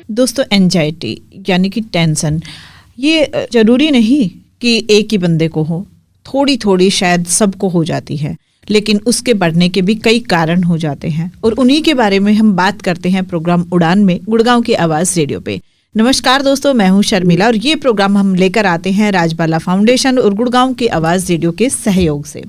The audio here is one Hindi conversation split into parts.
दोस्तों, एंजाइटी यानी कि टेंशन, ये जरूरी नहीं कि एक ही बंदे को हो, थोड़ी थोड़ी शायद सबको हो जाती है, लेकिन उसके बढ़ने के भी कई कारण हो जाते हैं और उन्हीं के बारे में हम बात करते हैं प्रोग्राम उड़ान में, गुड़गांव की आवाज़ रेडियो पे। नमस्कार दोस्तों, मैं हूं शर्मिला और ये प्रोग्राम हम लेकर आते हैं राजबाला फाउंडेशन और गुड़गांव की आवाज़ रेडियो के सहयोग से।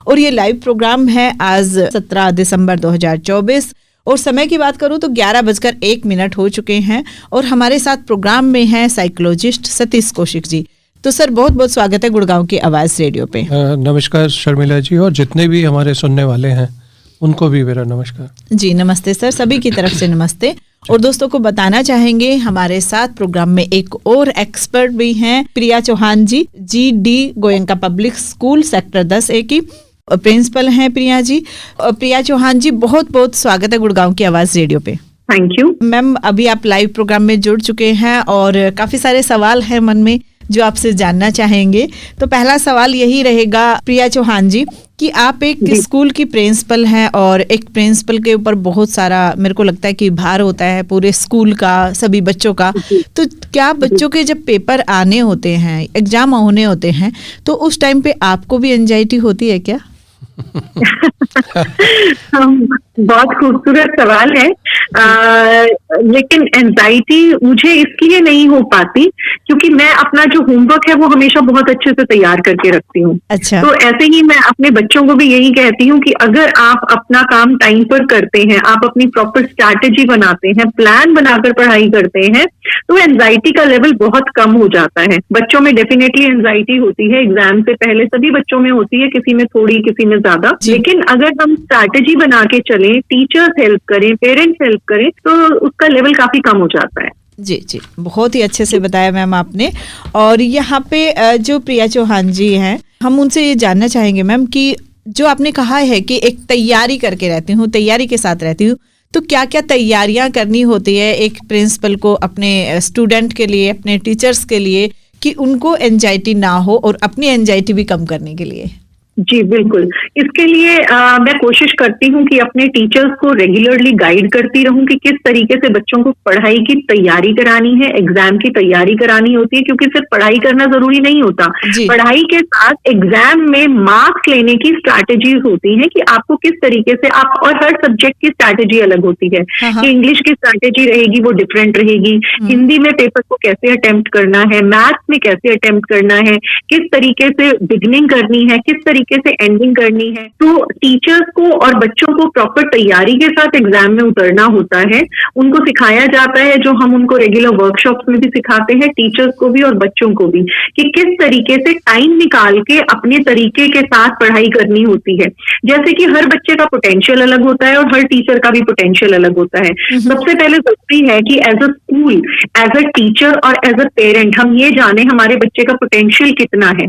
और ये लाइव प्रोग्राम है आज 17 दिसंबर 2024 और समय की बात करूं तो 11:01 हो चुके हैं और हमारे साथ प्रोग्राम में हैं साइकोलॉजिस्ट सतीश कौशिक जी। तो सर, बहुत बहुत स्वागत है गुड़गांव की आवाज़ रेडियो पे। नमस्कार शर्मिला जी, और जितने भी हमारे सुनने वाले हैं उनको भी मेरा नमस्कार जी। नमस्ते सर, सभी की तरफ से नमस्ते। और दोस्तों को बताना चाहेंगे हमारे साथ प्रोग्राम में एक और एक्सपर्ट भी हैं, प्रिया चौहान जी, GD Goenka public school sector 10A की प्रिंसिपल हैं प्रिया जी। प्रिया चौहान जी, बहुत बहुत स्वागत है गुड़गांव की आवाज़ रेडियो पे। Thank you ma'am. अभी आप लाइव प्रोग्राम में जुड़ चुके हैं और काफ़ी सारे सवाल हैं मन में जो आपसे जानना चाहेंगे। तो पहला सवाल यही रहेगा प्रिया चौहान जी कि आप एक स्कूल की प्रिंसिपल हैं और एक प्रिंसिपल के ऊपर बहुत सारा, मेरे को लगता है कि भार होता है पूरे स्कूल का, सभी बच्चों का। तो क्या बच्चों के जब पेपर आने होते हैं, एग्जाम होने होते हैं, तो उस टाइम पे आपको भी एंजाइटी होती है क्या? बहुत खूबसूरत सवाल है। लेकिन एंजाइटी मुझे इसलिए नहीं हो पाती क्योंकि मैं अपना जो होमवर्क है वो हमेशा बहुत अच्छे से तैयार करके रखती हूँ। अच्छा। तो ऐसे ही मैं अपने बच्चों को भी यही कहती हूँ कि अगर आप अपना काम टाइम पर करते हैं, आप अपनी प्रॉपर स्ट्रैटेजी बनाते हैं, प्लान बनाकर पढ़ाई करते हैं, तो एंजाइटी का लेवल बहुत कम हो जाता है। बच्चों में डेफिनेटली एंजाइटी होती है, एग्जाम से पहले सभी बच्चों में होती है, किसी में थोड़ी, किसी में ज्यादा। लेकिन अगर हम स्ट्रैटेजी बना के चलें, टीचर्स हेल्प करें, पेरेंट्स हेल्प करें, तो उसका लेवल काफी कम हो जाता है। जी, बहुत ही अच्छे से बताया मैम आपने। और यहाँ पे जो प्रिया चौहान जी हैं, हम उनसे ये जानना चाहेंगे मैम कि जो आपने कहा है कि एक तैयारी करके रहती हूँ, तैयारी के साथ रहती हूँ, तो क्या क्या तैयारियां करनी होती है एक प्रिंसिपल को अपने स्टूडेंट के लिए, अपने टीचर्स के लिए, कि उनको एंजाइटी ना हो और अपनी एंजाइटी भी कम करने के लिए? जी बिल्कुल। इसके लिए मैं कोशिश करती हूँ कि अपने टीचर्स को रेगुलरली गाइड करती रहूं कि किस तरीके से बच्चों को पढ़ाई की तैयारी करानी है, एग्जाम की तैयारी करानी होती है, क्योंकि सिर्फ पढ़ाई करना जरूरी नहीं होता। पढ़ाई के साथ एग्जाम में मार्क्स लेने की स्ट्रैटेजीज होती हैं कि आपको किस तरीके से आप, और हर सब्जेक्ट की स्ट्रैटेजी अलग होती है कि इंग्लिश की स्ट्रैटेजी रहेगी वो डिफरेंट रहेगी, हिंदी में पेपर को कैसे अटेम्प्ट करना है, मैथ्स में कैसे अटेम्प्ट करना है, किस तरीके से बिगिनिंग करनी है, किस तरीके से एंडिंग करनी है। तो टीचर्स को और बच्चों को प्रॉपर तैयारी के साथ एग्जाम में उतरना होता है। उनको सिखाया जाता है, जो हम उनको रेगुलर वर्कशॉप्स में भी सिखाते हैं, टीचर्स को भी और बच्चों को भी, कि किस तरीके से टाइम निकाल के अपने तरीके के साथ पढ़ाई करनी होती है। जैसे कि हर बच्चे का पोटेंशियल अलग होता है और हर टीचर का भी पोटेंशियल अलग होता है। सबसे पहले जरूरी है कि as a school, as a teacher और एज अ पेरेंट हम ये जाने हमारे बच्चे का पोटेंशियल कितना है,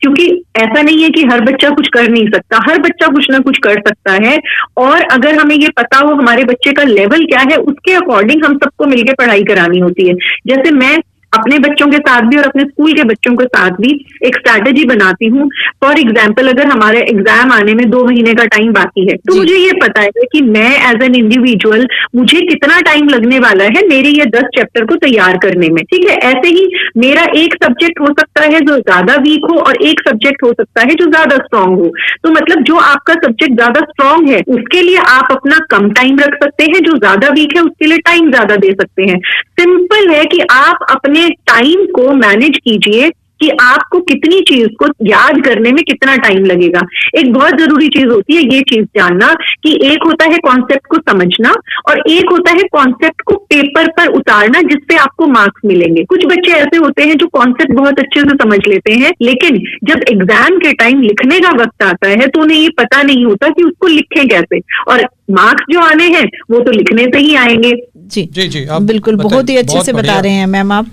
क्योंकि ऐसा नहीं है कि हर बच्चा कुछ कर नहीं सकता, हर बच्चा कुछ ना कुछ कर सकता है। और अगर हमें ये पता हो हमारे बच्चे का लेवल क्या है, उसके अकॉर्डिंग हम सबको मिलकर पढ़ाई करानी होती है। जैसे मैं अपने बच्चों के साथ भी और अपने स्कूल के बच्चों के साथ भी एक स्ट्रैटेजी बनाती हूँ। फॉर एग्जाम्पल, अगर हमारे एग्जाम आने में 2 महीने का टाइम बाकी है, तो मुझे ये पता है कि मैं एज एन इंडिविजुअल मुझे कितना टाइम लगने वाला है मेरे ये 10 चैप्टर को तैयार करने में। ठीक है, ऐसे ही मेरा एक सब्जेक्ट हो सकता है जो ज्यादा वीक हो और एक सब्जेक्ट हो सकता है जो ज्यादा स्ट्रांग हो। तो मतलब जो आपका सब्जेक्ट ज्यादा स्ट्रांग है उसके लिए आप अपना कम टाइम रख सकते हैं, जो ज्यादा वीक है उसके लिए टाइम ज्यादा दे सकते हैं। सिंपल है कि आप अपने टाइम को मैनेज कीजिए कि आपको कितनी चीज को याद करने में कितना टाइम लगेगा। एक बहुत जरूरी चीज होती है ये चीज जानना कि एक होता है कॉन्सेप्ट को समझना और एक होता है कॉन्सेप्ट को पेपर पर उतारना, जिससे आपको मार्क्स मिलेंगे। कुछ बच्चे ऐसे होते हैं जो कॉन्सेप्ट बहुत अच्छे से समझ लेते हैं, लेकिन जब एग्जाम के टाइम लिखने का वक्त आता है तो उन्हें ये पता नहीं होता कि उसको लिखें कैसे, और मार्क्स जो आने हैं वो तो लिखने से ही आएंगे। जी जी जी, आप बिल्कुल बहुत ही अच्छे से बता रहे हैं मैम। आप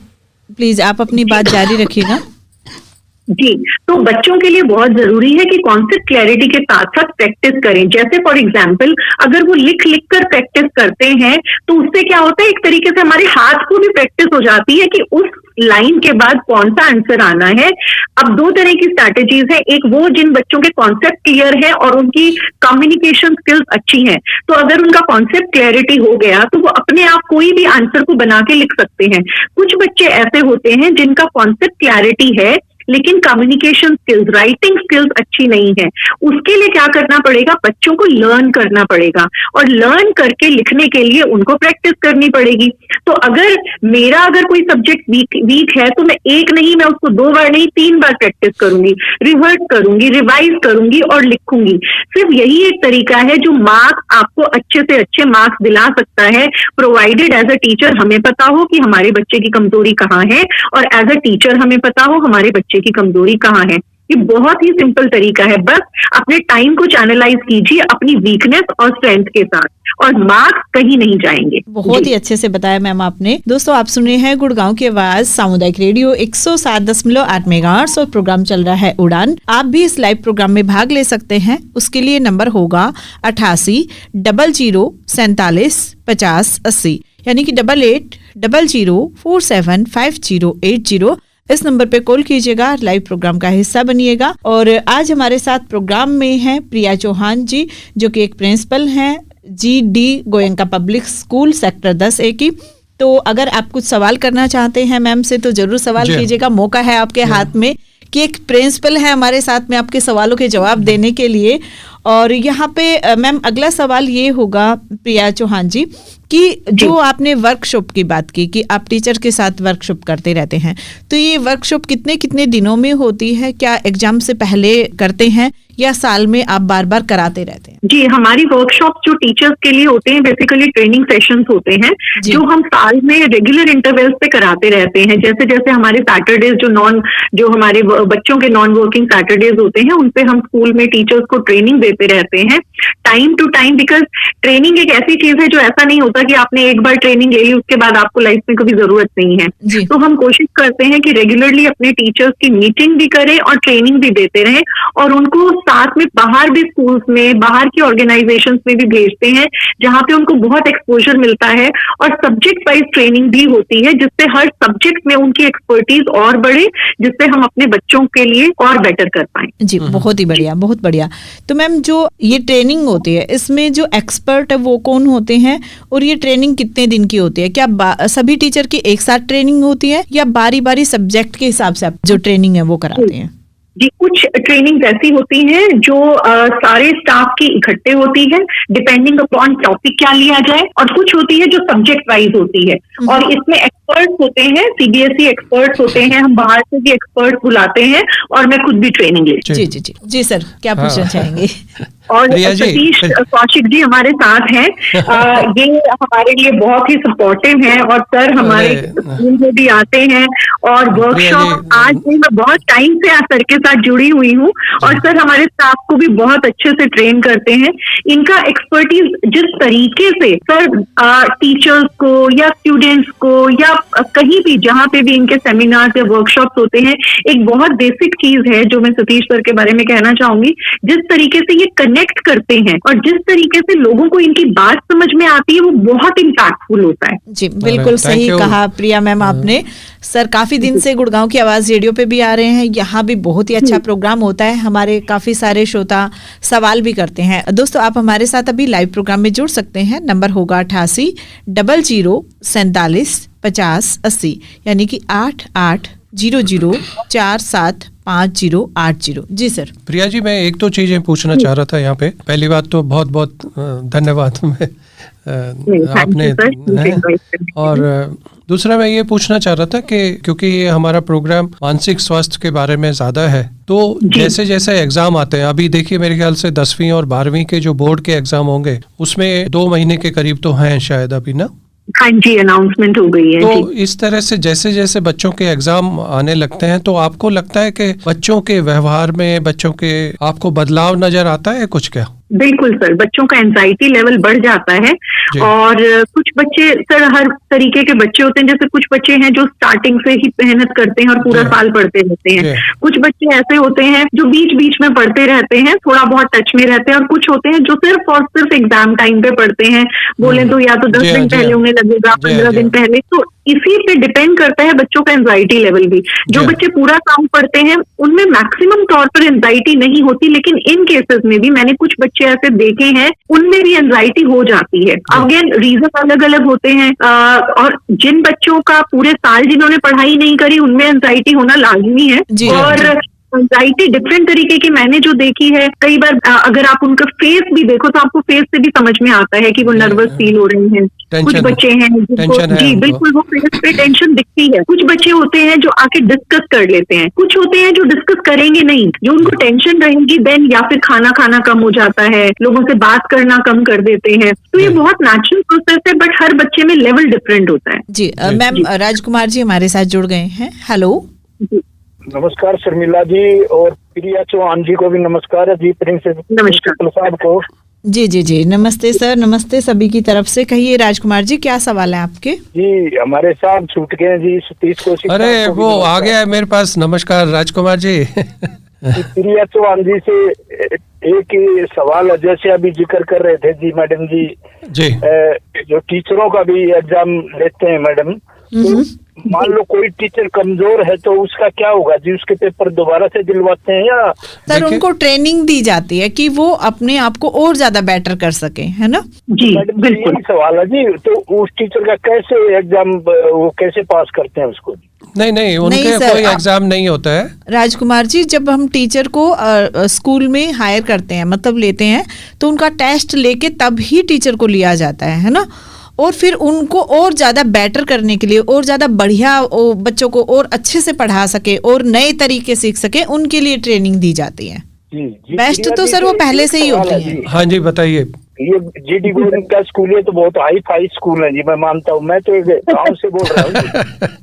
प्लीज आप अपनी बात जारी रखिएगा। जी, तो बच्चों के लिए बहुत जरूरी है कि कॉन्सेप्ट क्लैरिटी के साथ साथ प्रैक्टिस करें। जैसे फॉर एग्जांपल अगर वो लिख लिख कर प्रैक्टिस करते हैं तो उससे क्या होता है, एक तरीके से हमारे हाथ को भी प्रैक्टिस हो जाती है कि उस लाइन के बाद कौन सा आंसर आना है। अब दो तरह की स्ट्रैटेजीज है, एक वो जिन बच्चों के कॉन्सेप्ट क्लियर है और उनकी कम्युनिकेशन स्किल्स अच्छी है, तो अगर उनका कॉन्सेप्ट क्लैरिटी हो गया तो वो अपने आप कोई भी आंसर को बना के लिख सकते हैं। कुछ बच्चे ऐसे होते हैं जिनका कॉन्सेप्ट क्लैरिटी है लेकिन कम्युनिकेशन स्किल्स, राइटिंग स्किल्स अच्छी नहीं है। उसके लिए क्या करना पड़ेगा, बच्चों को लर्न करना पड़ेगा और लर्न करके लिखने के लिए उनको प्रैक्टिस करनी पड़ेगी। तो अगर कोई सब्जेक्ट वीक है तो मैं एक नहीं, मैं उसको 2 बार नहीं 3 बार प्रैक्टिस करूंगी, रिवर्स करूंगी, रिवाइज करूंगी और लिखूंगी। सिर्फ यही एक तरीका है जो मार्क्स आपको अच्छे से अच्छे मार्क्स दिला सकता है, प्रोवाइडेड एज अ टीचर हमें पता हो कि हमारे बच्चे की कमजोरी कहाँ है और एज अ टीचर हमें पता हो हमारे बच्चे की कमजोरी कहाँ है। ये बहुत ही सिंपल तरीका है, बस अपने टाइम को चैनलाइज कीजिए अपनी वीकनेस और स्ट्रेंथ के साथ और मार्क्स कहीं नहीं जाएंगे। बहुत ही अच्छे से बताया मैम आपने। दोस्तों आप सुन रहे हैं गुड़गांव की आवाज सामुदायिक रेडियो 107.8 मेगाहर्ट्ज और प्रोग्राम चल रहा है उड़ान। आप भी इस लाइव प्रोग्राम में भाग ले सकते हैं। उसके लिए नंबर होगा 88 00 47 50 80 यानी कि 88 00 47 50 80। इस नंबर पे कॉल कीजिएगा, लाइव प्रोग्राम का हिस्सा बनिएगा। और आज हमारे साथ प्रोग्राम में हैं प्रिया चौहान जी, जो कि एक प्रिंसिपल हैं GD Goenka public school sector 10A की। तो अगर आप कुछ सवाल करना चाहते हैं मैम से तो जरूर सवाल कीजिएगा, मौका है आपके हाथ में कि एक प्रिंसिपल है हमारे साथ में आपके सवालों के जवाब देने के लिए। और यहाँ पे मैम अगला सवाल ये होगा प्रिया चौहान जी कि जो आपने वर्कशॉप की बात की कि आप टीचर के साथ वर्कशॉप करते रहते हैं, तो ये वर्कशॉप कितने कितने दिनों में होती है? क्या एग्जाम से पहले करते हैं या साल में आप बार बार कराते रहते हैं? जी, हमारी वर्कशॉप जो टीचर्स के लिए होते हैं बेसिकली ट्रेनिंग सेशंस होते हैं जो हम साल में रेगुलर इंटरवल्स पे कराते रहते हैं। जैसे जैसे हमारे सैटरडेज जो हमारे बच्चों के नॉन वर्किंग सैटरडेज होते हैं उन पे हम स्कूल में टीचर्स को ट्रेनिंग देते रहते हैं time to time. Because training एक ऐसी चीज है जो ऐसा नहीं होता कि आपने एक बार ट्रेनिंग ले ली उसके बाद आपको लाइफ में कभी जरूरत नहीं है। तो हम कोशिश करते हैं कि रेगुलरली अपने टीचर्स की मीटिंग भी करें और ट्रेनिंग भी देते रहें और उनको साथ में बाहर भी स्कूल्स में, बाहर की ऑर्गेनाइजेशंस में भी भेजते हैं जहां पे उनको बहुत एक्सपोजर मिलता है और सब्जेक्ट वाइज ट्रेनिंग भी होती है जिससे हर सब्जेक्ट में उनकी एक्सपर्टीज और बढ़े, जिससे हम अपने बच्चों के लिए और बेटर कर पाए। जी, बहुत ही बढ़िया, बहुत बढ़िया। तो मैम जो ये ट्रेनिंग होती है इसमें जो एक्सपर्ट है वो कौन होते हैं और ये ट्रेनिंग कितने दिन की होती है? क्या सभी टीचर की एक साथ ट्रेनिंग होती है या बारी बारी सब्जेक्ट के हिसाब से आप जो ट्रेनिंग है वो कराते हैं? जी, कुछ ट्रेनिंग ऐसी होती हैं जो सारे स्टाफ की इकट्ठे होती है डिपेंडिंग अपॉन टॉपिक क्या लिया जाए, और कुछ होती है जो सब्जेक्ट वाइज होती है और इसमें एक्सपर्ट्स होते हैं, CBSE एक्सपर्ट्स होते हैं, हम बाहर से भी एक्सपर्ट्स बुलाते हैं और मैं खुद भी ट्रेनिंग लेती हूँ। जी जी जी जी सर, क्या पूछना चाहेंगे? और सतीश कौशिक जी हमारे साथ हैं, ये हमारे लिए बहुत ही सपोर्टिव हैं और सर हमारे स्कूल में भी आते हैं और वर्कशॉप आज भी मैं बहुत टाइम से सर के साथ जुड़ी हुई हूँ और सर हमारे स्टाफ को भी बहुत अच्छे से ट्रेन करते हैं। इनका एक्सपर्टीज जिस तरीके से सर टीचर्स को या स्टूडेंट्स को या कहीं भी जहाँ पे भी इनके सेमिनार या वर्कशॉप होते हैं, एक बहुत बेसिक चीज है जो मैं सतीश सर के बारे में कहना चाहूंगी, जिस तरीके से ये कनेक्ट करते हैं और जिस तरीके से लोगों को इनकी बात समझ में आती है वो बहुत इम्पैक्टफुल होता है। जी बिल्कुल सही कहा प्रिया मैम आपने। सर काफी दिन से गुड़गांव की आवाज रेडियो पे भी आ रहे हैं, यहाँ भी बहुत ही अच्छा प्रोग्राम होता है, हमारे काफी सारे श्रोता सवाल भी करते हैं। दोस्तों आप हमारे साथ अभी लाइव प्रोग्राम में जुड़ सकते हैं, नंबर होगा 88 00 47 50 80 यानी कि 88 00 47 5080। जी सर। प्रिया जी, मैं एक दो चीजें पूछना चाह रहा था यहाँ पे। पहली बात तो बहुत बहुत धन्यवाद तुम्हें, आपने और दूसरा मैं ये पूछना चाह रहा था कि क्योंकि ये हमारा प्रोग्राम मानसिक स्वास्थ्य के बारे में ज्यादा है, तो जैसे जैसे एग्जाम आते हैं, अभी देखिए मेरे ख्याल से 10वीं और 12वीं के जो बोर्ड के एग्जाम होंगे उसमें 2 महीने के करीब तो हैं शायद अभी ना? हाँ जी, अनाउंसमेंट हो गई है। तो इस तरह से जैसे जैसे बच्चों के एग्जाम आने लगते हैं तो आपको लगता है कि बच्चों के व्यवहार में, बच्चों के आपको बदलाव नजर आता है कुछ क्या? बिल्कुल सर, बच्चों का एंजाइटी लेवल बढ़ जाता है और कुछ बच्चे सर हर तरीके के बच्चे होते हैं। जैसे कुछ बच्चे हैं जो स्टार्टिंग से ही मेहनत करते हैं और पूरा साल पढ़ते रहते हैं, कुछ बच्चे ऐसे होते हैं जो बीच बीच में पढ़ते रहते हैं, थोड़ा बहुत टच में रहते हैं, और कुछ होते हैं जो सिर्फ और सिर्फ एग्जाम टाइम पे पढ़ते हैं, बोले तो या तो 10 दिन पहले उन्हें लगेगा, 15 दिन पहले। तो इसी पे डिपेंड करता है बच्चों का एंजाइटी लेवल भी। जो बच्चे पूरा काम पढ़ते हैं उनमें मैक्सिमम तौर पर एंजाइटी नहीं होती, लेकिन इन केसेस में भी मैंने कुछ बच्चे ऐसे देखे हैं उनमें भी एंजाइटी हो जाती है। अगेन रीजन अलग अलग होते हैं, और जिन बच्चों का पूरे साल जिन्होंने पढ़ाई नहीं करी उनमें एंजाइटी होना लाजमी है। और एंजाइटी डिफरेंट तरीके की मैंने जो देखी है, कई बार अगर आप उनका फेस भी देखो तो आपको फेस से भी समझ में आता है कि वो नर्वस फील हो रहे हैं। कुछ बच्चे हैं जी बिल्कुल वो फेस पे टेंशन दिखती है। कुछ बच्चे होते हैं जो आके डिस्कस कर लेते हैं, कुछ होते हैं जो डिस्कस करेंगे नहीं, जो उनको टेंशन रहेगी देन या फिर खाना खाना कम हो जाता है, लोगों से बात करना कम कर देते हैं। तो ये बहुत नेचुरल प्रोसेस है, बट हर बच्चे में लेवल डिफरेंट होता है। जी मैम, राजकुमार जी हमारे साथ जुड़ गए हैं। हेलो नमस्कार शर्मिला जी, और प्रिया चौहान जी को भी नमस्कार है जी, प्रिंसिपल साहब को। जी जी जी नमस्ते सर, नमस्ते सभी की तरफ से। कहिए राजकुमार जी क्या सवाल है आपके? जी हमारे साथ छूट गए जी सतीश को। अरे वो आ गया है मेरे पास। नमस्कार राजकुमार जी। प्रिया चौहान जी से एक ही सवाल है, जैसे अभी जिक्र कर रहे थे जी मैडम जी, जो टीचरों का भी एग्जाम लेते हैं मैडम, तो मान लो कोई टीचर कमजोर है तो उसका क्या होगा जी? उसके पेपर दोबारा से दिलवाते हैं या? सर उनको ट्रेनिंग दी जाती है कि वो अपने आप को और ज्यादा बेटर कर सके, है ना? जी बिल्कुल सवाल है जी। तो उस टीचर का कैसे एग्जाम, वो कैसे पास करते हैं उसको? नहीं उनके कोई एग्जाम नहीं होता है राजकुमार जी। जब हम टीचर को स्कूल में हायर करते हैं, मतलब लेते हैं, तो उनका टेस्ट लेके तब ही टीचर को लिया जाता है ना? और फिर उनको और ज़्यादा बेटर करने के लिए, और ज़्यादा बढ़िया बच्चों को और अच्छे से पढ़ा सके और नए तरीके सीख सके, उनके लिए ट्रेनिंग दी जाती है। बेस्ट तो सर वो पहले से ही होती है। हाँ जी बताइए। ये जीडी गवर्नमेंट का स्कूल है तो बहुत हाई फाई स्कूल है जी, मैं मानता हूँ। मैं तो गाँव से बोल रहा हूँ।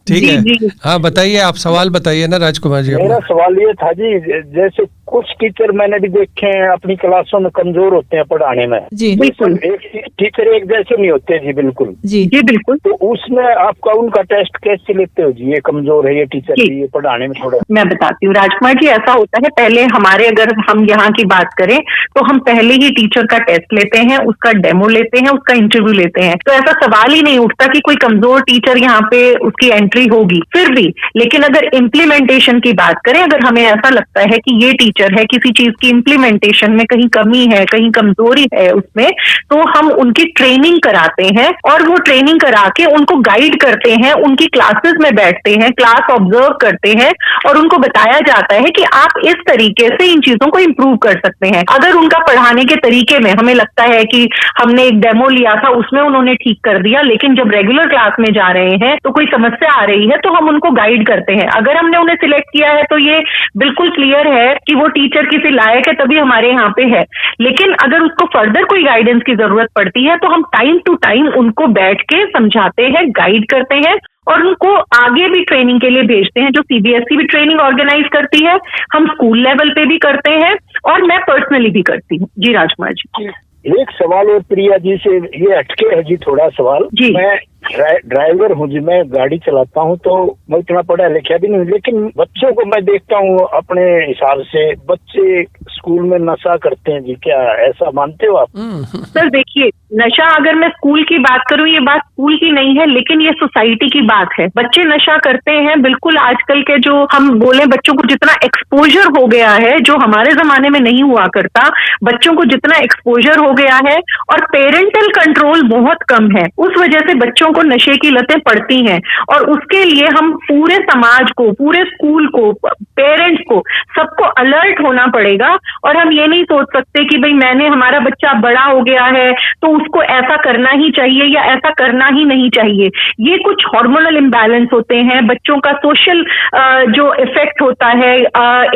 ठीक है, हाँ बताइए, आप सवाल बताइए ना राजकुमार जी। मेरा सवाल ये था जी, जैसे कुछ टीचर मैंने भी देखे हैं अपनी क्लासों में कमजोर होते हैं पढ़ाने में जी बिल्कुल। एक टीचर एक जैसे नहीं होते जी बिल्कुल। जी बिल्कुल। तो उसमें आपका उनका टेस्ट कैसे लेते हो जी? ये कमजोर है ये टीचर, ये पढ़ाने में थोड़ा। मैं बताती हूँ राजकुमार जी, ऐसा होता है, पहले हमारे अगर हम यहाँ की बात करें तो हम पहले ही टीचर का टेस्ट लेते हैं, उसका डेमो लेते हैं, उसका इंटरव्यू लेते हैं। तो ऐसा सवाल ही नहीं उठता कि कोई कमजोर टीचर यहाँ पे उसकी एंट्री होगी फिर भी। लेकिन अगर इम्प्लीमेंटेशन की बात करें, अगर हमें ऐसा लगता है कि ये टीचर है, किसी चीज की इम्प्लीमेंटेशन में कहीं कमी है, कहीं कमजोरी है उसमें, तो हम उनकी ट्रेनिंग कराते हैं और वो ट्रेनिंग करा के उनको गाइड करते हैं, उनकी क्लासेस में बैठते हैं, क्लास ऑब्जर्व करते हैं और उनको बताया जाता है कि आप इस तरीके से इन चीजों को इम्प्रूव कर सकते हैं। अगर उनका पढ़ाने के तरीके में हमें लगता है कि हमने एक डेमो लिया था उसमें उन्होंने ठीक कर दिया, लेकिन जब रेगुलर क्लास में जा रहे हैं तो कोई समस्या आ रही है, तो हम उनको गाइड करते हैं। अगर हमने उन्हें सिलेक्ट किया है तो ये बिल्कुल क्लियर है कि वो टीचर किसी लायक है तभी हमारे यहाँ पे है। लेकिन अगर उसको फर्दर कोई गाइडेंस की जरूरत पड़ती है तो हम टाइम टू टाइम उनको बैठ के समझाते हैं, गाइड करते हैं और उनको आगे भी ट्रेनिंग के लिए भेजते हैं। जो सीबीएसई भी ट्रेनिंग ऑर्गेनाइज करती है, हम स्कूल लेवल पे भी करते हैं और मैं पर्सनली भी करती हूँ। जी राजकुमार जी। एक सवाल और प्रिया जी से, ये हटके है जी थोड़ा सवाल जी। मैं ड्राइवर हूँ जी, मैं गाड़ी चलाता हूँ, तो मैं इतना पढ़ा लिखा भी नहीं, लेकिन बच्चों को मैं देखता हूँ अपने हिसाब से, बच्चे स्कूल में नशा करते हैं जी, क्या ऐसा मानते हो आप? सर देखिए, नशा अगर मैं स्कूल की बात करूँ, ये बात स्कूल की नहीं है लेकिन ये सोसाइटी की बात है। बच्चे नशा करते हैं बिल्कुल। आजकल के जो हम बोले, बच्चों को जितना एक्सपोजर हो गया है, जो हमारे जमाने में नहीं हुआ करता, बच्चों को जितना एक्सपोजर हो गया है और पेरेंटल कंट्रोल बहुत कम है, उस वजह से बच्चों को नशे की लतें पड़ती हैं। और उसके लिए हम पूरे समाज को, पूरे स्कूल को, पेरेंट्स को, सबको अलर्ट होना पड़ेगा। और हम ये नहीं सोच सकते कि भाई मैंने, हमारा बच्चा बड़ा हो गया है तो उसको ऐसा करना ही चाहिए या ऐसा करना ही नहीं चाहिए। ये कुछ हार्मोनल इम्बैलेंस होते हैं, बच्चों का सोशल जो इफेक्ट होता है,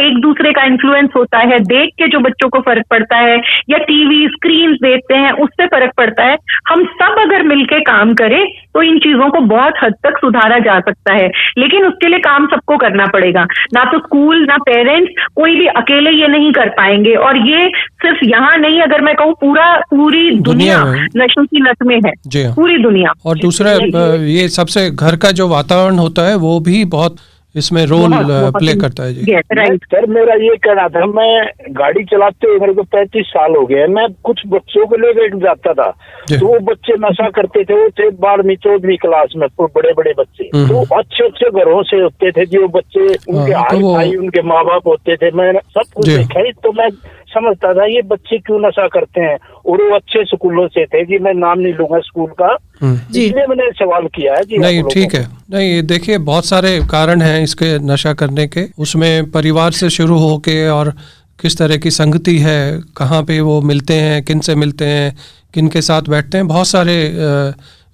एक दूसरे का इन्फ्लुएंस होता है, देख के जो बच्चों को फर्क पड़ता है, या टीवी स्क्रीन देखते हैं उससे फर्क पड़ता है। हम सब अगर मिलके काम करें तो इन चीजों को बहुत हद तक सुधारा जा सकता है, लेकिन उसके लिए काम सबको करना पड़ेगा। ना तो स्कूल, ना पेरेंट्स, कोई भी अकेले ये नहीं कर पाएंगे। और ये सिर्फ यहाँ नहीं, अगर मैं कहूँ पूरी दुनिया नशों की लत में है, पूरी दुनिया। और दूसरा ये सबसे घर का जो वातावरण होता है वो भी बहुत इसमें रोल प्ले करता है जी। राइट सर, मेरा ये कहना था, मैं गाड़ी चलाते हुए मेरे को 35 साल हो गए, मैं कुछ बच्चों को लेकर जाता था तो वो बच्चे नशा करते थे, वो थे 12वीं 14वीं क्लास में, बड़े बड़े बच्चे, तो अच्छे अच्छे घरों से होते थे जो बच्चे, उनके हाई भाई उनके माँ बाप होते थे, मैं सब कुछ देखा ही, तो मैं समझता था ये बच्चे क्यों नशा करते हैं, और वो अच्छे स्कूलों से थे जी, मैं नाम नहीं लूंगा स्कूल का, इसलिए मैंने सवाल किया है जी। नहीं ठीक है, नहीं देखिए बहुत सारे कारण हैं इसके नशा करने के, उसमें परिवार से शुरू होके और किस तरह की संगति है, कहाँ पे वो मिलते हैं, किन से मिलते हैं, किन के साथ बैठते हैं, बहुत सारे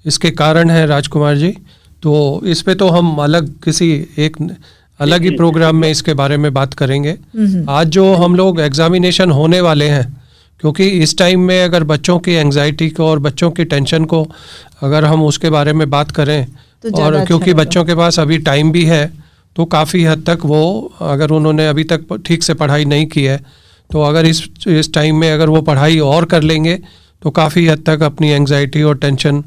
इसके कारण हैं राजकुमार जी। तो इस पे तो हम अलग किसी एक अलग ही प्रोग्राम में इसके बारे में बात करेंगे। आज जो हम लोग एग्जामिनेशन होने वाले हैं, क्योंकि इस टाइम में अगर बच्चों की एंग्जाइटी को और बच्चों की टेंशन को अगर हम उसके बारे में बात करें तो और क्योंकि बच्चों के पास अभी टाइम भी है, तो काफ़ी हद तक वो अगर उन्होंने अभी तक ठीक से पढ़ाई नहीं की है, तो अगर इस टाइम में अगर वो पढ़ाई और कर लेंगे तो काफ़ी हद तक अपनी एंग्जाइटी और टेंशन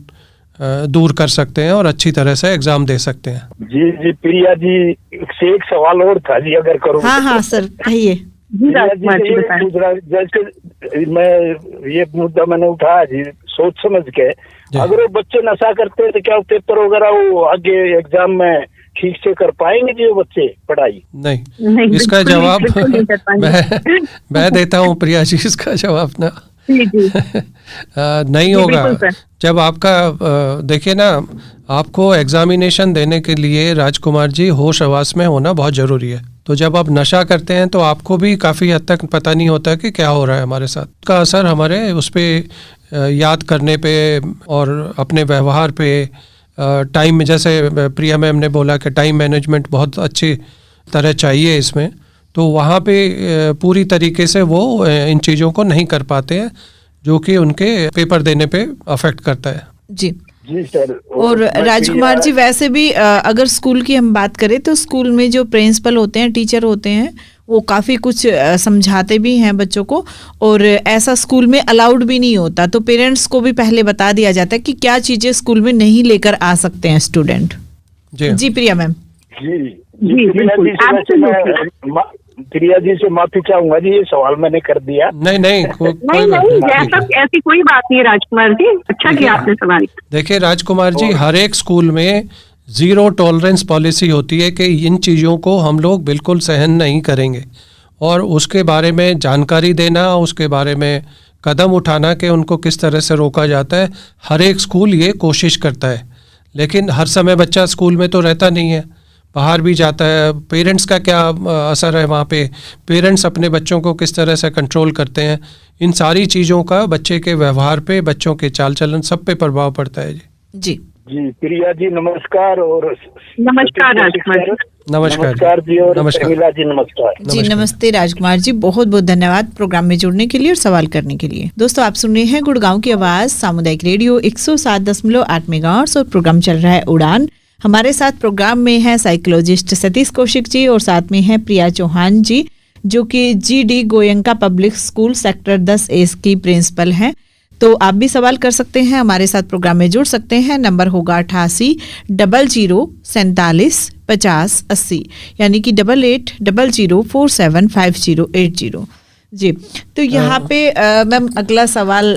दूर कर सकते हैं और अच्छी तरह से एग्जाम दे सकते हैं। जी जी प्रिया जी, से एक सवाल और था जी, अगर करूँ? हाँ सर कहिए। जैसे मैं ये मुद्दा मैंने उठाया जी सोच समझ के, अगर वो बच्चे नशा करते हैं तो क्या पेपर वगैरह वो आगे एग्जाम में ठीक से कर पाएंगे जी वो बच्चे पढ़ाई? नहीं, इसका जवाब मैं देता हूँ प्रिया जी, इसका जवाब ना नहीं होगा। जब आपका देखिए ना, आपको एग्जामिनेशन देने के लिए राजकुमार जी होश हवास में होना बहुत ज़रूरी है। तो जब आप नशा करते हैं तो आपको भी काफ़ी हद तक पता नहीं होता कि क्या हो रहा है हमारे साथ, का असर हमारे उस पर याद करने पे और अपने व्यवहार पे, टाइम में, जैसे प्रिया मैम ने बोला कि टाइम मैनेजमेंट बहुत अच्छी तरह चाहिए इसमें, तो वहाँ पे पूरी तरीके से वो इन चीज़ों को नहीं कर पाते हैं, जो कि उनके पेपर देने पे अफेक्ट करता है। जी जी सर। और राजकुमार जी वैसे भी अगर स्कूल की हम बात करें तो स्कूल में जो प्रिंसिपल होते हैं, टीचर होते हैं, वो काफ़ी कुछ समझाते भी हैं बच्चों को, और ऐसा स्कूल में अलाउड भी नहीं होता, तो पेरेंट्स को भी पहले बता दिया जाता है कि क्या चीज़ें स्कूल में नहीं लेकर आ सकते हैं स्टूडेंट। जी प्रिया मैम। प्रिया जी से माफी चाहूंगा जी, ये सवाल मैंने कर दिया। नहीं, ऐसी कोई बात नहीं राजकुमार जी, अच्छा किया आपने सवाल। देखिए राजकुमार जी, हर एक स्कूल में 0 टॉलरेंस पॉलिसी होती है कि इन चीज़ों को हम लोग बिल्कुल सहन नहीं करेंगे, और उसके बारे में जानकारी देना, उसके बारे में कदम उठाना कि उनको किस तरह से रोका जाता है, हर एक स्कूल ये कोशिश करता है। लेकिन हर समय बच्चा स्कूल में तो रहता नहीं है, बाहर भी जाता है। पेरेंट्स का क्या असर है वहाँ पे, पेरेंट्स अपने बच्चों को किस तरह से कंट्रोल करते हैं, इन सारी चीज़ों का बच्चे के व्यवहार पे, बच्चों के चाल चलन, सब पे प्रभाव पड़ता है। जी जी प्रिया जी नमस्कार। और नमस्कार राजकुमार जी। नमस्कार जी। और नमस्कार जी। नमस्कार जी। नमस्ते राजकुमार जी, बहुत बहुत धन्यवाद प्रोग्राम में जुड़ने के लिए और सवाल करने के लिए। दोस्तों आप सुन रहे हैं गुड़गांव की आवाज सामुदायिक रेडियो 107.8 मेगाहर्ट्ज और प्रोग्राम चल रहा है उड़ान। हमारे साथ प्रोग्राम में है साइकोलॉजिस्ट सतीश कौशिक जी और साथ में है प्रिया चौहान जी, जो कि GD Goenka public school sector 10A की प्रिंसिपल हैं। तो आप भी सवाल कर सकते हैं, हमारे साथ प्रोग्राम में जुड़ सकते हैं। नंबर होगा 88 00 47 50 80, यानी कि 88 00 47 50 80। जी, तो यहाँ पे मैम अगला सवाल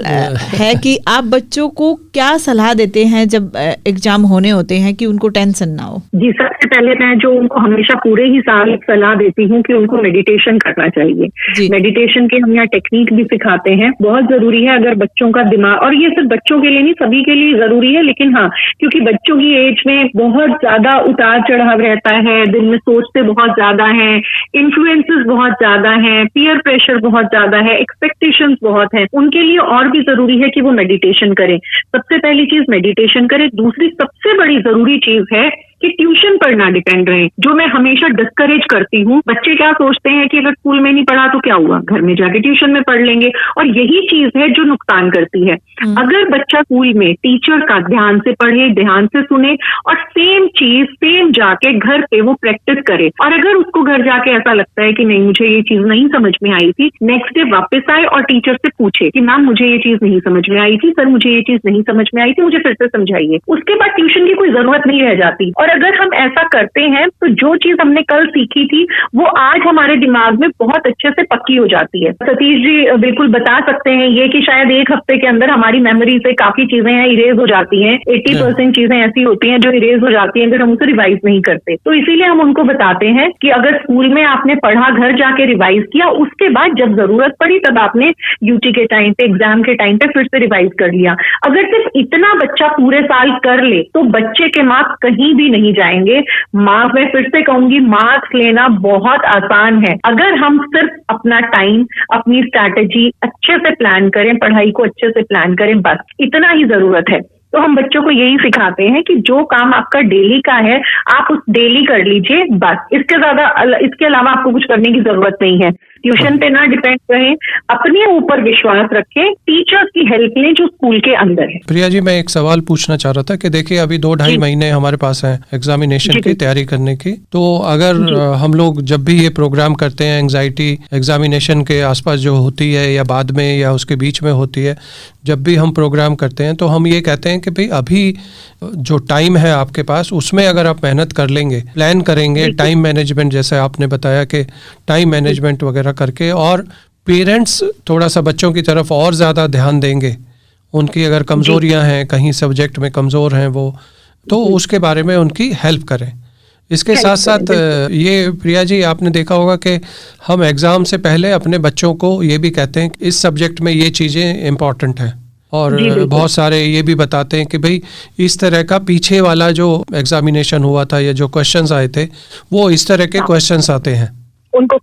है कि आप बच्चों को क्या सलाह देते हैं जब एग्जाम होने होते हैं कि उनको टेंशन ना हो? जी, सबसे पहले मैं जो उनको हमेशा पूरे ही साल सलाह देती हूँ कि उनको मेडिटेशन करना चाहिए। मेडिटेशन के हम यहाँ टेक्निक भी सिखाते हैं, बहुत जरूरी है। अगर बच्चों का दिमाग, और ये सिर्फ बच्चों के लिए नहीं सभी के लिए जरूरी है, लेकिन हाँ क्योंकि बच्चों की एज में बहुत ज्यादा उतार चढ़ाव रहता है, दिन में सोचते बहुत ज्यादा है, इन्फ्लुएंसेस बहुत ज्यादा है, पीयर प्रेशर बहुत ज्यादा है, एक्सपेक्टेशंस बहुत है, उनके लिए और भी जरूरी है कि वो मेडिटेशन करें। सबसे पहली चीज मेडिटेशन करें। दूसरी सबसे बड़ी जरूरी चीज है कि ट्यूशन पर ना डिपेंड रहे, जो मैं हमेशा डिस्करेज करती हूँ। बच्चे क्या सोचते हैं कि अगर स्कूल में नहीं पढ़ा तो क्या हुआ, घर में जाके ट्यूशन में पढ़ लेंगे, और यही चीज है जो नुकसान करती है। अगर बच्चा स्कूल में टीचर का ध्यान से पढ़े, ध्यान से सुने, और सेम चीज सेम जाके घर पे वो प्रैक्टिस करे, और अगर उसको घर जाके ऐसा लगता है कि नहीं मुझे ये चीज नहीं समझ में आई थी, नेक्स्ट डे वापस आए और टीचर से पूछे कि मैम मुझे ये चीज नहीं समझ में आई थी, सर मुझे ये चीज नहीं समझ में आई थी, मुझे फिर से समझाइए। उसके बाद ट्यूशन की कोई जरूरत नहीं रह जाती। और अगर हम ऐसा करते हैं तो जो चीज हमने कल सीखी थी वो आज हमारे दिमाग में बहुत अच्छे से पक्की हो जाती है। सतीश जी बिल्कुल बता सकते हैं ये कि शायद एक हफ्ते के अंदर हमारी मेमोरी से काफी चीजें हैं इरेज हो जाती हैं, 80% चीजें ऐसी होती हैं जो इरेज हो जाती हैं अगर हम उसे रिवाइज नहीं करते। तो इसीलिए हम उनको बताते हैं कि अगर स्कूल में आपने पढ़ा, घर जाके रिवाइज किया, उसके बाद जब जरूरत पड़ी तब आपने यूटी के टाइम पे, एग्जाम के टाइम पे फिर से रिवाइज कर लिया। अगर सिर्फ इतना बच्चा पूरे साल कर ले तो बच्चे के मार्क्स कहीं भी नहीं जाएंगे। मैं फिर से कहूंगी, मार्क्स लेना बहुत आसान है अगर हम सिर्फ अपना टाइम, अपनी स्ट्रैटेजी अच्छे से प्लान करें, पढ़ाई को अच्छे से प्लान करें, बस इतना ही जरूरत है। तो हम बच्चों को यही सिखाते हैं कि जो काम आपका डेली का है आप उस डेली कर लीजिए, बस इसके अलावा आपको कुछ करने की जरूरत नहीं है। ट्यूशन पे ना डिपेंड रहें, अपने ऊपर विश्वास रखें, टीचर्स की हेल्प लें जो स्कूल के अंदर है। प्रिया जी, मैं एक सवाल पूछना चाह रहा था कि देखिए अभी 2-2.5 महीने हमारे पास हैं एग्जामिनेशन की तैयारी करने की, तो अगर हम लोग जब भी ये प्रोग्राम करते हैं, एंजाइटी एग्जामिनेशन के आसपास जो होती है या बाद में या उसके बीच में होती है, जब भी हम प्रोग्राम करते हैं तो हम ये कहते हैं कि भाई अभी जो टाइम है आपके पास उसमें अगर आप मेहनत कर लेंगे, प्लान करेंगे, टाइम मैनेजमेंट जैसे आपने बताया कि टाइम मैनेजमेंट वगैरह करके, और पेरेंट्स थोड़ा सा बच्चों की तरफ और ज़्यादा ध्यान देंगे, उनकी अगर कमज़ोरियां हैं, कहीं सब्जेक्ट में कमज़ोर हैं वो, तो उसके बारे में उनकी हेल्प करें। इसके साथ साथ ये प्रिया जी आपने देखा होगा कि हम एग्ज़ाम से पहले अपने बच्चों को ये भी कहते हैं कि इस सब्जेक्ट में ये चीज़ें इम्पॉर्टेंट हैं, और बहुत सारे ये भी बताते हैं कि भाई इस तरह का पीछे वाला जो एग्जामिनेशन हुआ था या जो क्वेश्चंस आए थे वो इस तरह के क्वेश्चंस आते हैं, उनको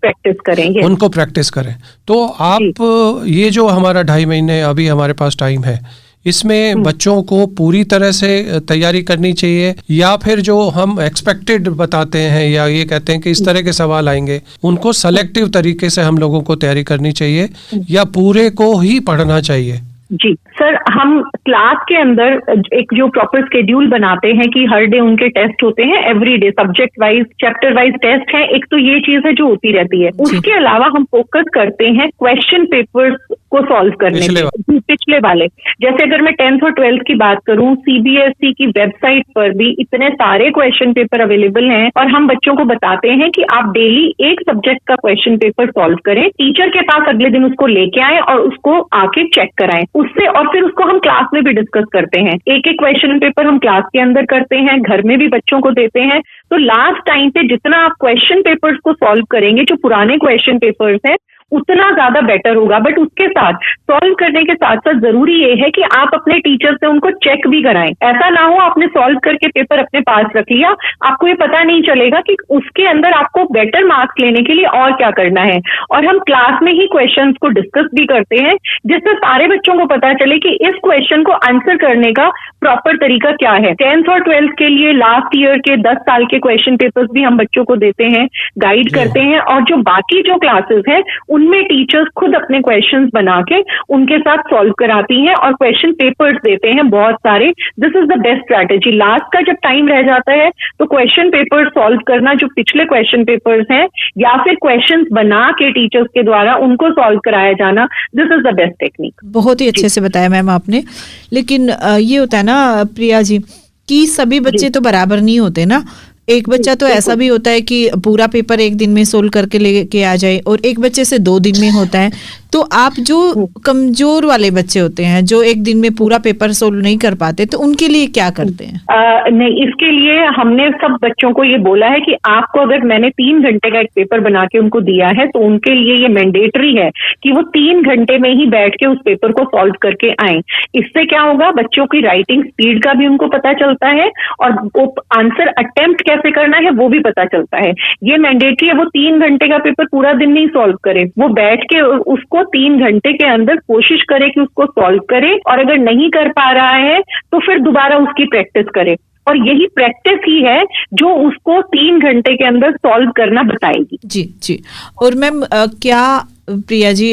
प्रैक्टिस करें। तो आप ये जो हमारा 2.5 महीने अभी हमारे पास टाइम है, इसमें बच्चों को पूरी तरह से तैयारी करनी चाहिए, या फिर जो हम एक्सपेक्टेड बताते हैं या ये कहते हैं कि इस तरह के सवाल आएंगे उनको सेलेक्टिव तरीके से हम लोगों को तैयारी करनी चाहिए, या पूरे को ही पढ़ना चाहिए? जी सर, हम क्लास के अंदर एक जो प्रॉपर शेड्यूल बनाते हैं कि हर डे उनके टेस्ट होते हैं, every day subject wise, chapter wise test है, एक तो ये चीज है जो होती रहती है। उसके अलावा हम फोकस करते हैं क्वेश्चन पेपर्स को सॉल्व करने में, पिछले वाले। जैसे अगर मैं 10th और 12th की बात करूं, CBSE की वेबसाइट पर भी इतने सारे क्वेश्चन पेपर अवेलेबल हैं, और हम बच्चों को बताते हैं कि आप डेली एक सब्जेक्ट का क्वेश्चन पेपर सॉल्व करें, टीचर के पास अगले दिन उसको लेके आए और उसको आके चेक कराएं उससे, और फिर उसको हम क्लास में भी डिस्कस करते हैं। एक एक क्वेश्चन पेपर हम क्लास के अंदर करते हैं, घर में भी बच्चों को देते हैं। तो लास्ट टाइम पे जितना आप क्वेश्चन पेपर्स को सॉल्व करेंगे, जो पुराने क्वेश्चन पेपर्स हैं, उतना ज्यादा बेटर होगा। बट उसके साथ सॉल्व करने के साथ साथ जरूरी ये है कि आप अपने टीचर से उनको चेक भी कराएं। ऐसा ना हो आपने सॉल्व करके पेपर अपने पास रख लिया, आपको ये पता नहीं चलेगा कि उसके अंदर आपको बेटर मार्क्स लेने के लिए और क्या करना है। और हम क्लास में ही क्वेश्चंस को डिस्कस भी करते हैं, जिससे सारे बच्चों को पता चले कि इस क्वेश्चन को आंसर करने का प्रॉपर तरीका क्या है। 10th और 12th के लिए लास्ट ईयर के 10 साल के क्वेश्चन पेपर्स भी हम बच्चों को देते हैं, गाइड करते हैं, और जो बाकी जो क्लासेस हैं उनमें टीचर्स खुद अपने क्वेश्चंस बना के उनके साथ सॉल्व कराती हैं और क्वेश्चन पेपर्स देते हैं बहुत सारे। This is the best strategy. Last का जब टाइम रह जाता है तो क्वेश्चन पेपर सॉल्व करना, जो पिछले क्वेश्चन पेपर्स हैं, या फिर क्वेश्चंस बना के टीचर्स के द्वारा उनको सॉल्व कराया जाना, this is the best technique. बहुत ही अच्छे से बताया मैम आपने। लेकिन ये होता है ना प्रिया जी कि सभी बच्चे तो बराबर नहीं होते ना। एक बच्चा तो ऐसा भी होता है कि पूरा पेपर एक दिन में सोल्व करके लेके आ जाए, और एक बच्चे से 2 दिन में होता है। तो आप जो कमजोर वाले बच्चे होते हैं, जो एक दिन में पूरा पेपर सोल्व नहीं कर पाते, तो उनके लिए क्या करते हैं? नहीं, इसके लिए हमने सब बच्चों को ये बोला है कि आपको, अगर मैंने 3 घंटे का एक पेपर बना के उनको दिया है, तो उनके लिए ये मैंडेटरी है कि वो 3 घंटे में ही बैठ के उस पेपर को सॉल्व करके आए। इससे क्या होगा, बच्चों की राइटिंग स्पीड का भी उनको पता चलता है, और वो आंसर अटेम्प्ट कैसे करना है वो भी पता चलता है। ये मैंडेटरी है। वो 3 घंटे का पेपर पूरा दिन नहीं सॉल्व करे, वो बैठ के उसको 3 घंटे के अंदर कोशिश करे कि उसको सॉल्व करे, और अगर नहीं कर पा रहा है तो फिर दोबारा उसकी प्रैक्टिस करे। और यही प्रैक्टिस ही है जो उसको 3 घंटे के अंदर सॉल्व करना बताएगी। जी जी। और मैम क्या प्रिया जी,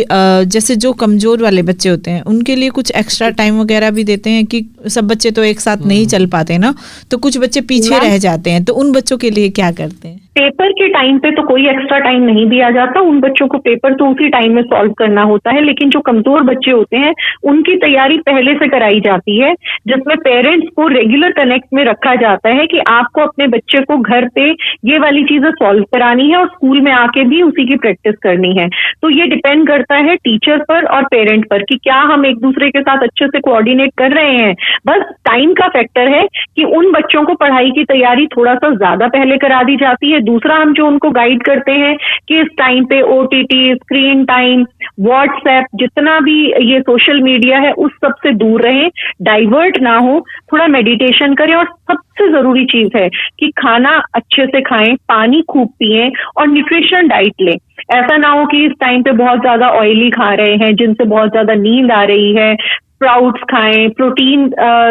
जैसे जो कमजोर वाले बच्चे होते हैं उनके लिए कुछ एक्स्ट्रा टाइम वगैरह भी देते हैं कि सब बच्चे तो एक साथ नहीं चल पाते ना, तो कुछ बच्चे पीछे रह जाते हैं, तो उन बच्चों के लिए क्या करते हैं? पेपर के टाइम पे तो कोई एक्स्ट्रा टाइम नहीं दिया जाता, उन बच्चों को पेपर तो उसी टाइम में सॉल्व करना होता है, लेकिन जो कमजोर बच्चे होते हैं उनकी तैयारी पहले से कराई जाती है, जिसमें पेरेंट्स को रेगुलर कनेक्ट में रखा जाता है कि आपको अपने बच्चे को घर पे ये वाली चीजें सॉल्व करानी है और स्कूल में आके भी उसी की प्रैक्टिस करनी है। तो ये डिपेंड करता है टीचर पर और पेरेंट पर कि क्या हम एक दूसरे के साथ अच्छे से कोऑर्डिनेट कर रहे हैं। बस टाइम का फैक्टर है कि उन बच्चों को पढ़ाई की तैयारी थोड़ा सा ज्यादा पहले करा दी जाती है। दूसरा, हम जो उनको गाइड करते हैं कि इस टाइम पे OTT, स्क्रीन टाइम, व्हाट्सएप, जितना भी ये सोशल मीडिया है उस सब से दूर रहें, डाइवर्ट ना हो, थोड़ा मेडिटेशन करें और सबसे जरूरी चीज है कि खाना अच्छे से खाएं, पानी खूब पिएं और न्यूट्रिशन डाइट लें। ऐसा ना हो कि इस टाइम पे बहुत ज्यादा ऑयली खा रहे हैं जिनसे बहुत ज्यादा नींद आ रही है। स्प्राउट्स खाएं, प्रोटीन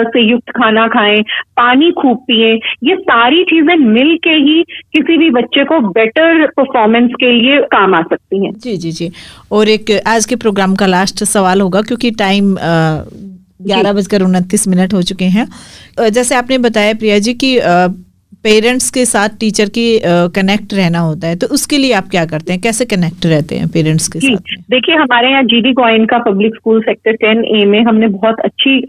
से युक्त खाना खाएं, पानी खूब पिएं। ये सारी चीजें मिल के ही किसी भी बच्चे को बेटर परफॉर्मेंस के लिए काम आ सकती हैं। जी जी जी। और एक आज के प्रोग्राम का लास्ट सवाल होगा, क्योंकि टाइम 11:29 हो चुके हैं। जैसे आपने बताया प्रिया जी कि पेरेंट्स के साथ टीचर की कनेक्ट रहना होता है, तो उसके लिए आप क्या करते हैं, कैसे कनेक्ट रहते हैं पेरेंट्स के साथ? देखिए, हमारे यहाँ GD Goenka public school sector 10A में हमने बहुत अच्छी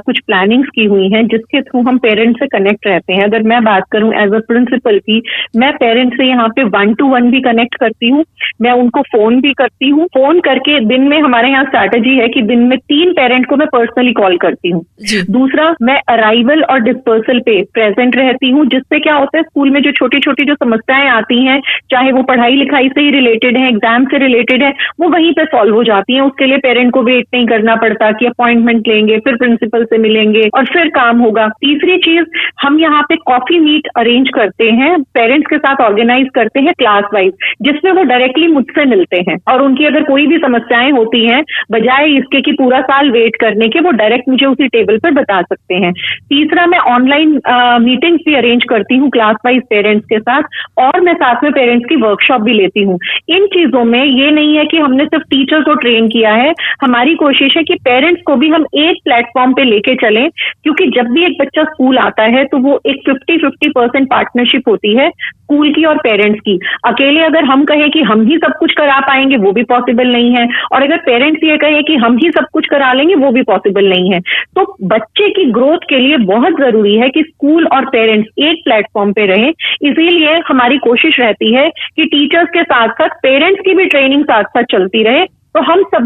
कुछ प्लानिंग्स की हुई हैं जिसके थ्रू हम पेरेंट्स से कनेक्ट रहते हैं। अगर मैं बात करूं एज अ प्रिंसिपल की, मैं पेरेंट्स से यहाँ पे 1-to-1 भी कनेक्ट करती हूँ, मैं उनको फोन भी करती हूँ। फोन करके दिन में हमारे यहाँ स्ट्रैटेजी है कि दिन में 3 पेरेंट को मैं पर्सनली कॉल करती हूँ। दूसरा, मैं अराइवल और डिस्पर्सल पे प्रेजेंट रहती हूँ, जिससे क्या होता है स्कूल में जो छोटी छोटी जो समस्याएं आती हैं, चाहे वो पढ़ाई लिखाई से ही रिलेटेड है, एग्जाम से रिलेटेड है, वो वहीं पे सॉल्व हो जाती हैं। उसके लिए पेरेंट को वेट नहीं करना पड़ता कि अपॉइंटमेंट लेंगे, फिर प्रिंसिपल से मिलेंगे और फिर काम होगा। तीसरी चीज, हम यहाँ पे कॉफी मीट अरेंज करते हैं, पेरेंट्स के साथ ऑर्गेनाइज करते हैं क्लास वाइज, जिसमें वो डायरेक्टली मुझसे मिलते हैं और उनकी अगर कोई भी समस्याएं होती हैं, बजाय इसके कि पूरा साल वेट करने के, वो डायरेक्ट मुझे उसी टेबल पर बता सकते हैं। तीसरा, मैं ऑनलाइन मीटिंग्स भी अरेंज करती हूँ क्लास वाइज पेरेंट्स के साथ, और मैं साथ में पेरेंट्स की वर्कशॉप भी लेती हूँ। इन चीजों में ये नहीं है कि हमने सिर्फ टीचर को ट्रेन किया है, हमारी कोशिश है कि पेरेंट्स को भी हम एक प्लेटफॉर्म पे लेके चलें, क्योंकि जब भी एक बच्चा स्कूल आता है तो वो एक 50-50% पार्टनरशिप होती है स्कूल की और पेरेंट्स की। अकेले अगर हम कहें कि हम ही सब कुछ करा पाएंगे, वो भी पॉसिबल नहीं है, और अगर पेरेंट्स ये कहें कि हम ही सब कुछ करा लेंगे, वो भी पॉसिबल नहीं है। तो बच्चे की ग्रोथ के लिए बहुत जरूरी है कि स्कूल और पेरेंट्स एक प्लेटफॉर्म पे रहें। इसीलिए हमारी कोशिश रहती है कि टीचर्स के साथ साथ पेरेंट्स की भी ट्रेनिंग साथ साथ चलती रहे, तो हम सब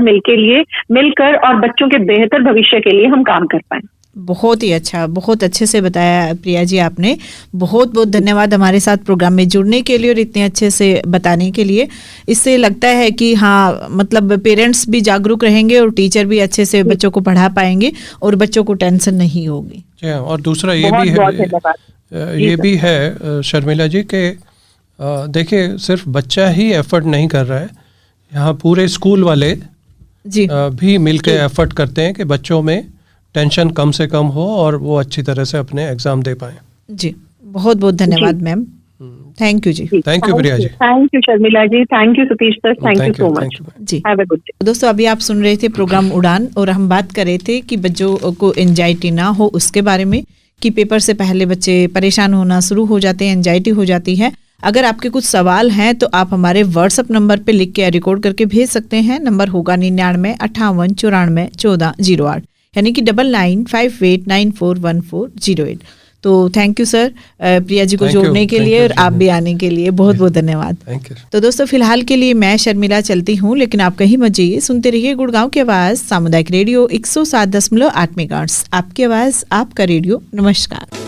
मिलकर और बच्चों के बेहतर भविष्य के लिए हम काम कर पाएं। बहुत ही अच्छा, बहुत अच्छे से बताया प्रिया जी आपने। बहुत बहुत धन्यवाद हमारे साथ प्रोग्राम में जुड़ने के लिए और इतने अच्छे से बताने के लिए। इससे लगता है कि हाँ, मतलब पेरेंट्स भी जागरूक रहेंगे और टीचर भी अच्छे से बच्चों को पढ़ा पाएंगे और बच्चों को टेंशन नहीं होगी। और दूसरा ये भी है शर्मिला जी कि देखिए, सिर्फ बच्चा ही एफर्ट नहीं कर रहा है, यहाँ पूरे स्कूल वाले जी भी मिलकर एफर्ट करते हैं कि बच्चों में टेंशन कम से कम हो और वो अच्छी तरह से अपने एग्जाम दे पाएं। जी, बहुत बहुत धन्यवाद मैम। थैंक यू जी। Thank you Priya ji. Thank you Sharmila ji. Thank you Satish sir. Thank you so much जी। Have a good day. दोस्तों, अभी आप सुन रहे थे प्रोग्राम उड़ान और हम बात कर रहे थे कि बच्चों को एंजाइटी ना हो उसके बारे में, कि पेपर से पहले बच्चे परेशान होना शुरू हो जाते हैं, एंजाइटी हो जाती है। अगर आपके कुछ सवाल हैं तो आप हमारे व्हाट्सएप नंबर पे लिख के रिकॉर्ड करके भेज सकते हैं। नंबर होगा 9958941408, यानी कि 9958941408। तो thank you sir Priya ji को जोड़ने के लिए और आप भी आने के लिए बहुत बहुत धन्यवाद। तो दोस्तों, फिलहाल के लिए मैं शर्मिला चलती हूँ, लेकिन आप कहीं मत जाइए, सुनते रहिए गुड़गांव की आवाज़ सामुदायिक रेडियो 107.8 मेगाहर्ट्ज़। आपकी आवाज़, आपका रेडियो। नमस्कार।